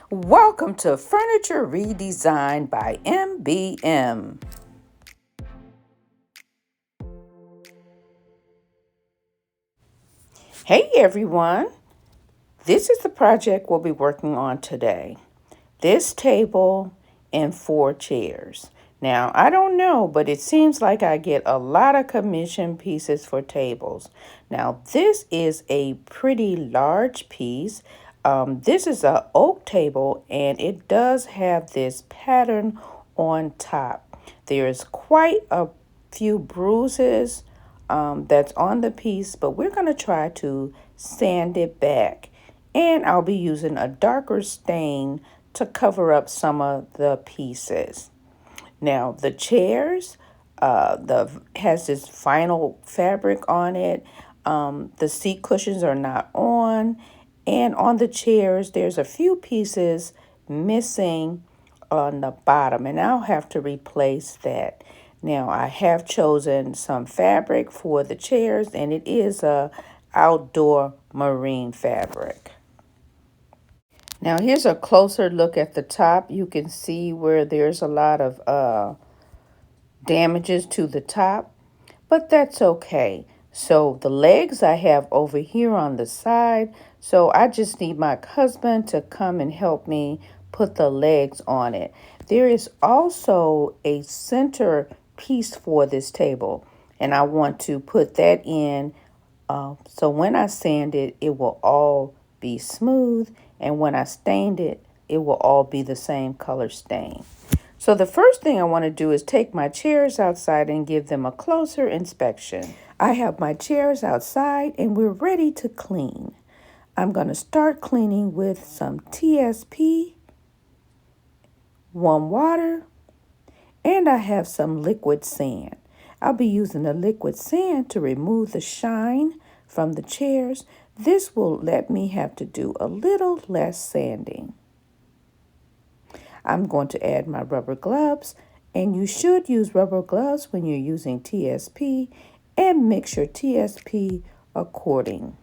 Welcome to Furniture Redesigned by MBM. Hey everyone, this is the project we'll be working on today. This table and 4 chairs. Now, I don't know, but it seems like I get a lot of commission pieces for tables. Now, this is a pretty large piece. This is an oak table, and it does have this pattern on top. There's quite a few bruises that's on the piece, but we're going to try to sand it back. And I'll be using a darker stain to cover up some of the pieces. Now the chairs, has this vinyl fabric on it. The seat cushions are not on, and on the chairs there's a few pieces missing on the bottom, and I'll have to replace that. Now I have chosen some fabric for the chairs, and it is a outdoor marine fabric. Now here's a closer look at the top. You can see where there's a lot of damages to the top, but that's okay. So the legs I have over here on the side, so I just need my husband to come and help me put the legs on it. There is also a center piece for this table, and I want to put that in so when I sand it, it will all be smooth, and when I stained it, it will all be the same color stain. So the first thing I want to do is take my chairs outside and give them a closer inspection. I have my chairs outside and we're ready to clean. I'm going to start cleaning with some TSP, warm water, and I have some liquid sand. I'll be using the liquid sand to remove the shine from the chairs. This will let me have to do a little less sanding. I'm going to add my rubber gloves, and you should use rubber gloves when you're using TSP, and mix your TSP according.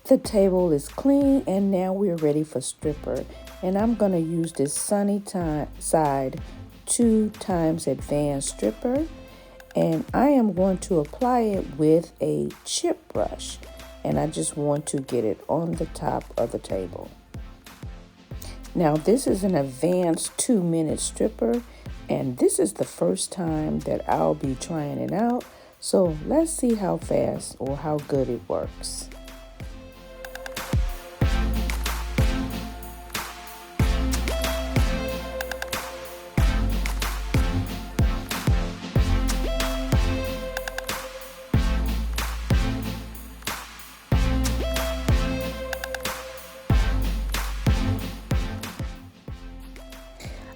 The table is clean, and now we're ready for stripper. And I'm going to use this sunny side 2 times advanced stripper. And I am going to apply it with a chip brush. And I just want to get it on the top of the table. Now this is an advanced 2-minute stripper. And this is the first time that I'll be trying it out. So let's see how fast or how good it works.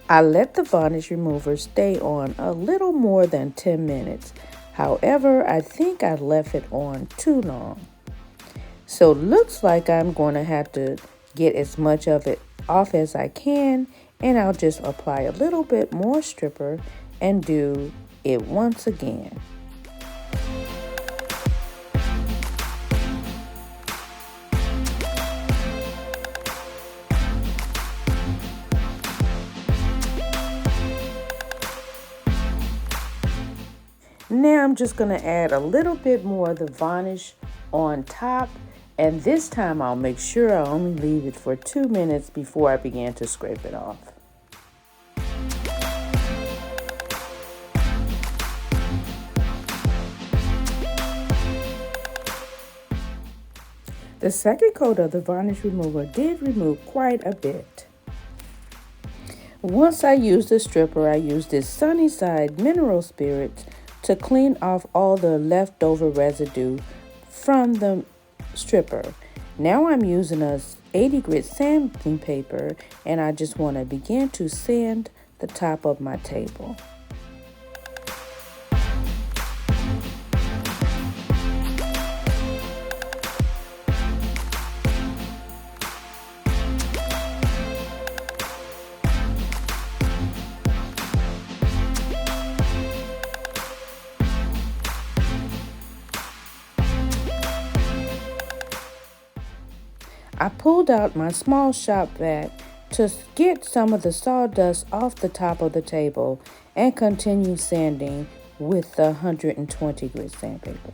I let the varnish remover stay on a little more than 10 minutes. However, I think I left it on too long. So looks like I'm going to have to get as much of it off as I can, and I'll just apply a little bit more stripper and do it once again. Now I'm just going to add a little bit more of the varnish on top, and this time I'll make sure I only leave it for 2 minutes before I begin to scrape it off. The second coat of the varnish remover did remove quite a bit. Once I used the stripper, I used this Sunnyside mineral spirits to clean off all the leftover residue from the stripper. Now I'm using a 80 grit sanding paper, and I just want to begin to sand the top of my table. I pulled out my small shop vac to get some of the sawdust off the top of the table and continue sanding with the 120 grit sandpaper.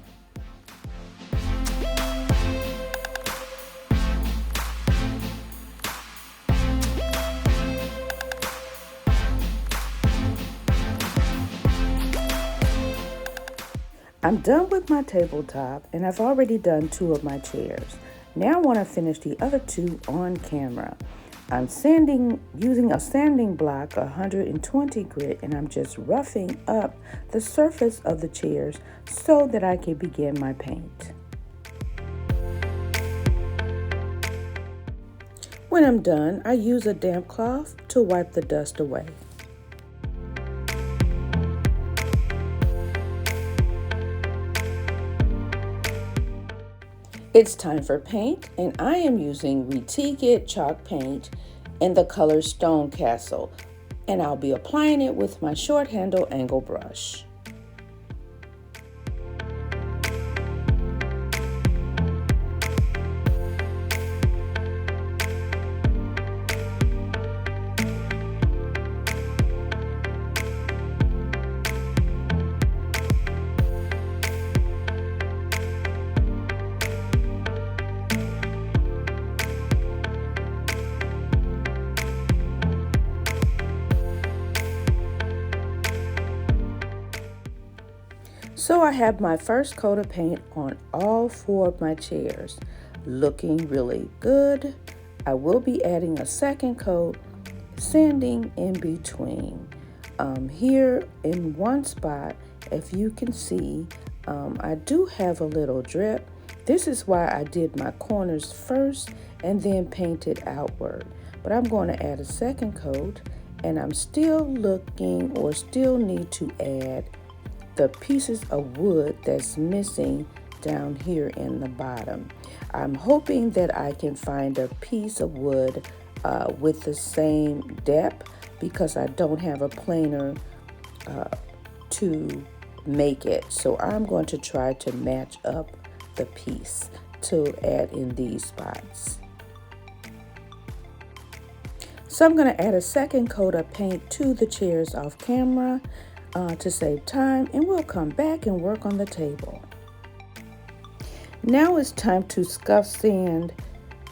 I'm done with my tabletop, and I've already done 2 of my chairs. Now I want to finish the other 2 on camera. I'm sanding using a sanding block 120 grit, and I'm just roughing up the surface of the chairs so that I can begin my paint. When I'm done, I use a damp cloth to wipe the dust away. It's time for paint, and I am using Retikit chalk paint in the color Stone Castle, and I'll be applying it with my short handle angle brush. So I have my first coat of paint on all 4 of my chairs, looking really good. I will be adding a second coat, sanding in between. Here in one spot, if you can see, I do have a little drip. This is why I did my corners first and then painted outward. But I'm going to add a second coat, and I'm still looking or still need to add the pieces of wood that's missing down here in the bottom. I'm hoping that I can find a piece of wood with the same depth, because I don't have a planer to make it. So I'm going to try to match up the piece to add in these spots. So I'm going to add a second coat of paint to the chairs off camera to save time, and we'll come back and work on the table. Now it's time to scuff sand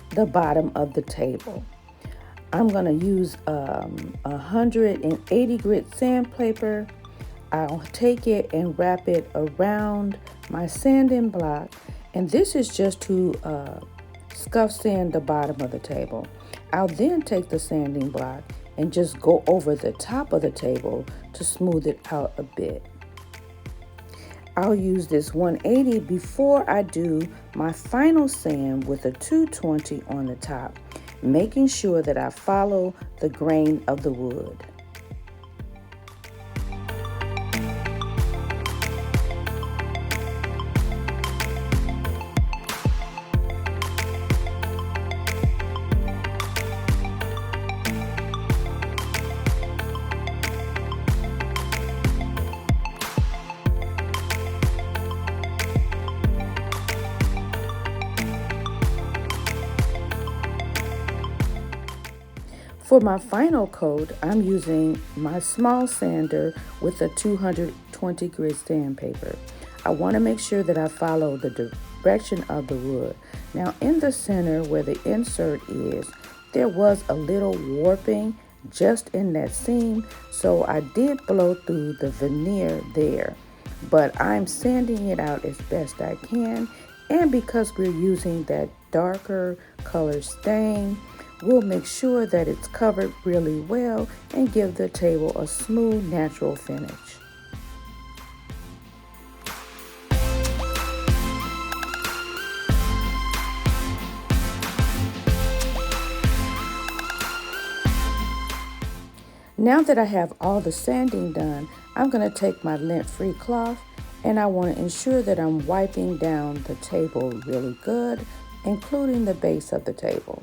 the bottom of the table. I'm going to use 180 grit sandpaper. I'll take it and wrap it around my sanding block, and this is just to scuff sand the bottom of the table. I'll then take the sanding block and just go over the top of the table to smooth it out a bit. I'll use this 180 before I do my final sand with a 220 on the top, making sure that I follow the grain of the wood. For my final coat, I'm using my small sander with a 220 grit sandpaper. I want to make sure that I follow the direction of the wood. Now in the center where the insert is, there was a little warping just in that seam, so I did blow through the veneer there, but I'm sanding it out as best I can, and because we're using that darker color stain, we'll make sure that it's covered really well and give the table a smooth, natural finish. Now that I have all the sanding done, I'm going to take my lint-free cloth and I want to ensure that I'm wiping down the table really good, including the base of the table.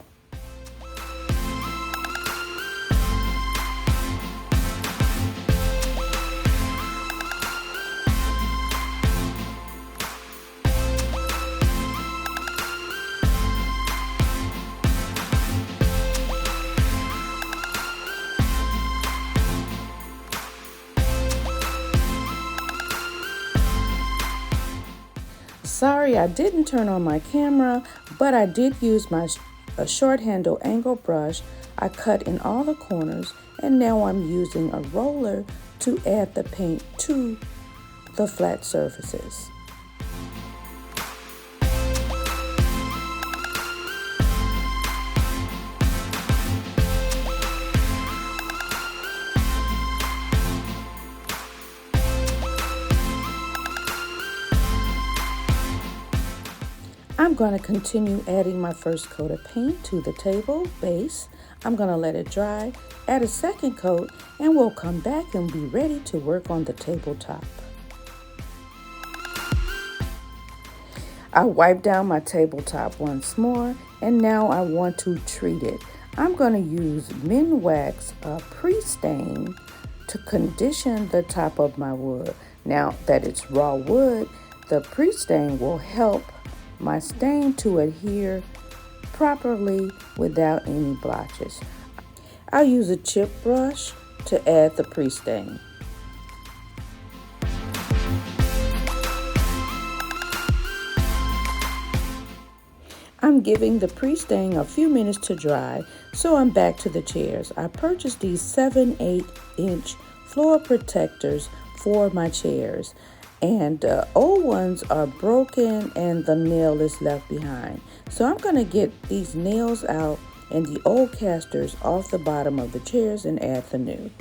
Sorry, I didn't turn on my camera, but I did use my short handle angle brush. I cut in all the corners, and now I'm using a roller to add the paint to the flat surfaces. I'm going to continue adding my first coat of paint to the table base. I'm going to let it dry, add a second coat, and we'll come back and be ready to work on the tabletop. I wiped down my tabletop once more, and now I want to treat it. I'm going to use Minwax pre-stain to condition the top of my wood. Now that it's raw wood, the pre-stain will help my stain to adhere properly without any blotches. I'll use a chip brush to add the pre-stain. I'm giving the pre-stain a few minutes to dry, so I'm back to the chairs. I purchased these 7/8-inch floor protectors for my chairs. And old ones are broken and the nail is left behind. So I'm going to get these nails out and the old casters off the bottom of the chairs and add the new.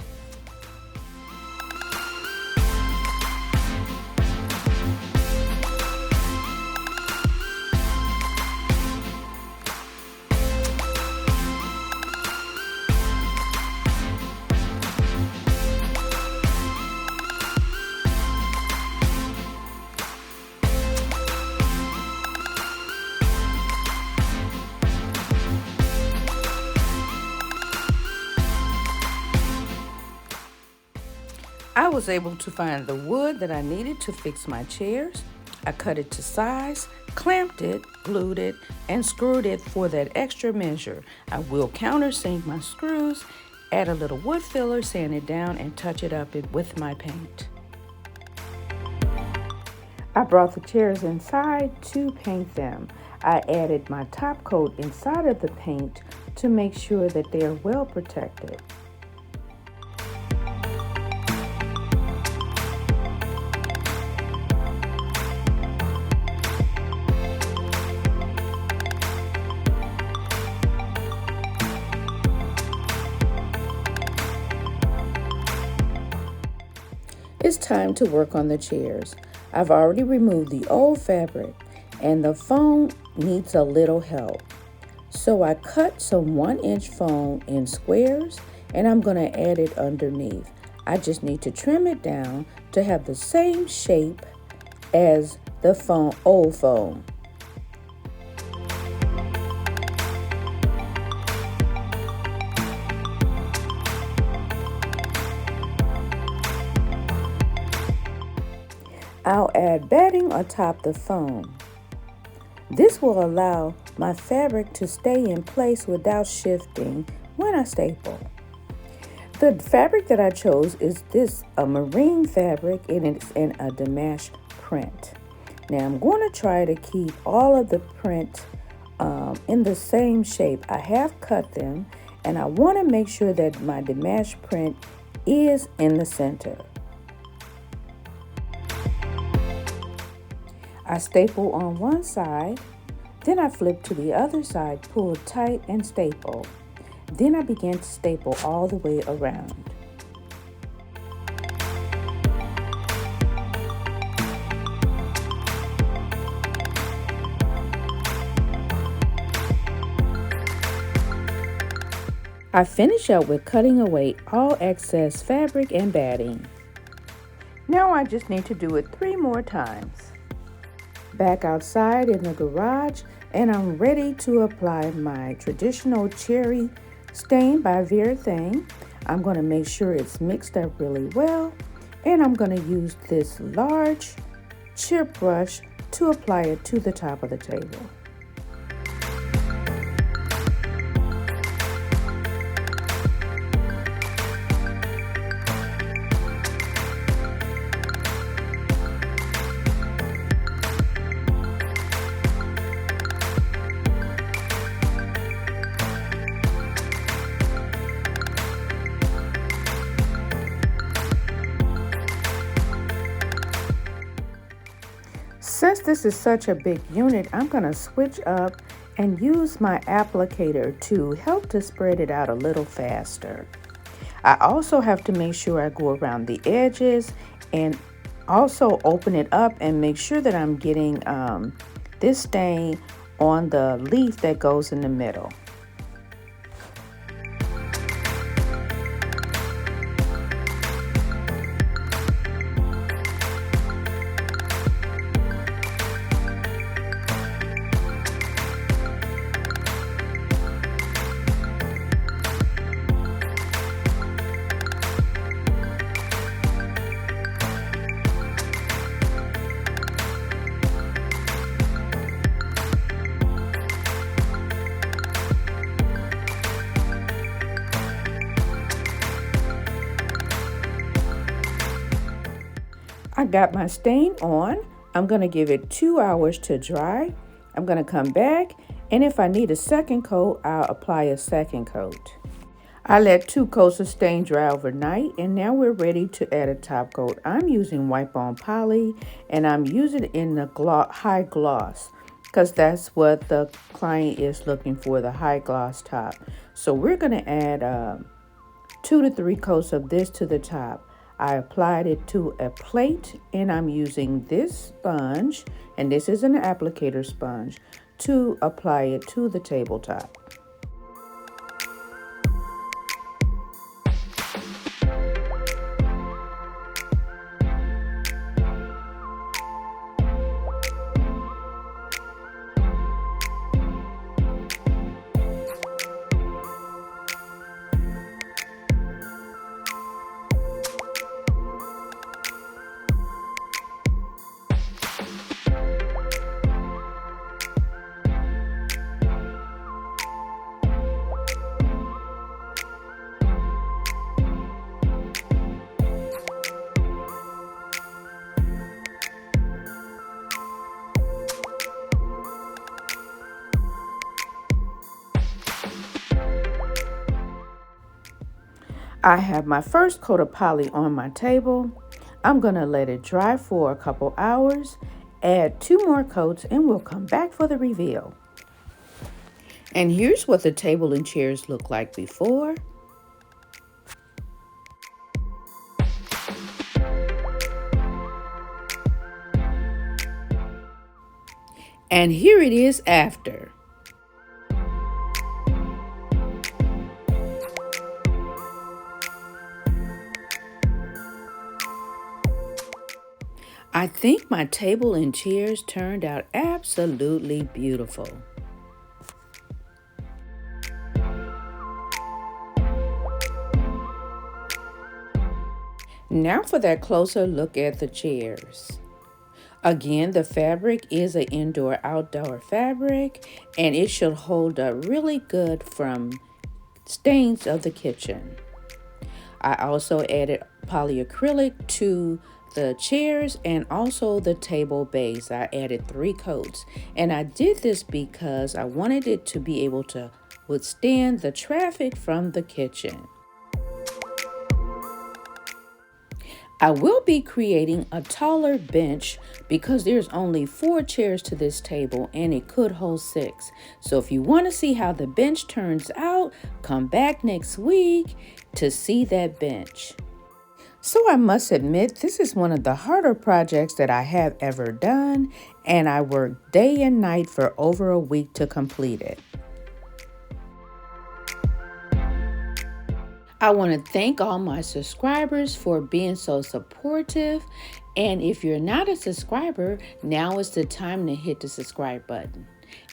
I was able to find the wood that I needed to fix my chairs. I cut it to size, clamped it, glued it, and screwed it for that extra measure. I will countersink my screws, add a little wood filler, sand it down, and touch it up with my paint. I brought the chairs inside to paint them. I added my top coat inside of the paint to make sure that they are well protected. It's time to work on the chairs. I've already removed the old fabric and the foam needs a little help. So I cut some 1-inch foam in squares and I'm going to add it underneath. I just need to trim it down to have the same shape as the old foam. I'll add batting atop the foam. This will allow my fabric to stay in place without shifting when I staple. The fabric that I chose is a marine fabric and it's in a damask print. Now I'm going to try to keep all of the print in the same shape. I have cut them and I want to make sure that my damask print is in the center. I staple on one side, then I flip to the other side, pull tight and staple. Then I began to staple all the way around. I finish up with cutting away all excess fabric and batting. Now I just need to do it 3 more times. Back outside in the garage, and I'm ready to apply my traditional cherry stain by Thing. I'm going to make sure it's mixed up really well, and I'm going to use this large chip brush to apply it to the top of the table. Since this is such a big unit, I'm going to switch up and use my applicator to help to spread it out a little faster. I also have to make sure I go around the edges and also open it up and make sure that I'm getting this stain on the leaf that goes in the middle. I got my stain on. I'm going to give it 2 hours to dry. I'm going to come back, and if I need a second coat, I'll apply a second coat. I let 2 coats of stain dry overnight, and now we're ready to add a top coat. I'm using Wipe On Poly, and I'm using it in the high gloss because that's what the client is looking for, the high gloss top. So we're going to add 2 to 3 coats of this to the top. I applied it to a plate, and I'm using this sponge, and this is an applicator sponge, to apply it to the tabletop. I have my first coat of poly on my table. I'm going to let it dry for a couple hours, add 2 more coats, and we'll come back for the reveal. And here's what the table and chairs look like before. And here it is after. I think my table and chairs turned out absolutely beautiful. Now for that closer look at the chairs. Again, the fabric is an indoor-outdoor fabric, and it should hold up really good from stains of the kitchen. I also added polyacrylic to the chairs and also the table base. I added 3 coats, and I did this because I wanted it to be able to withstand the traffic from the kitchen. I will be creating a taller bench because there's only 4 chairs to this table and it could hold 6. So if you want to see how the bench turns out, come back next week to see that bench. So I must admit, this is one of the harder projects that I have ever done, and I worked day and night for over a week to complete it. I want to thank all my subscribers for being so supportive. And if you're not a subscriber, now is the time to hit the subscribe button.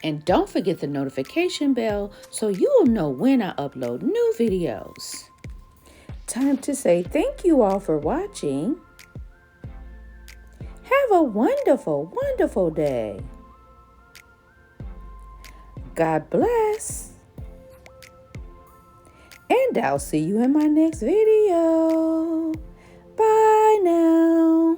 And don't forget the notification bell so you will know when I upload new videos. Time to say thank you all for watching. Have a wonderful, wonderful day. God bless. And I'll see you in my next video. Bye now.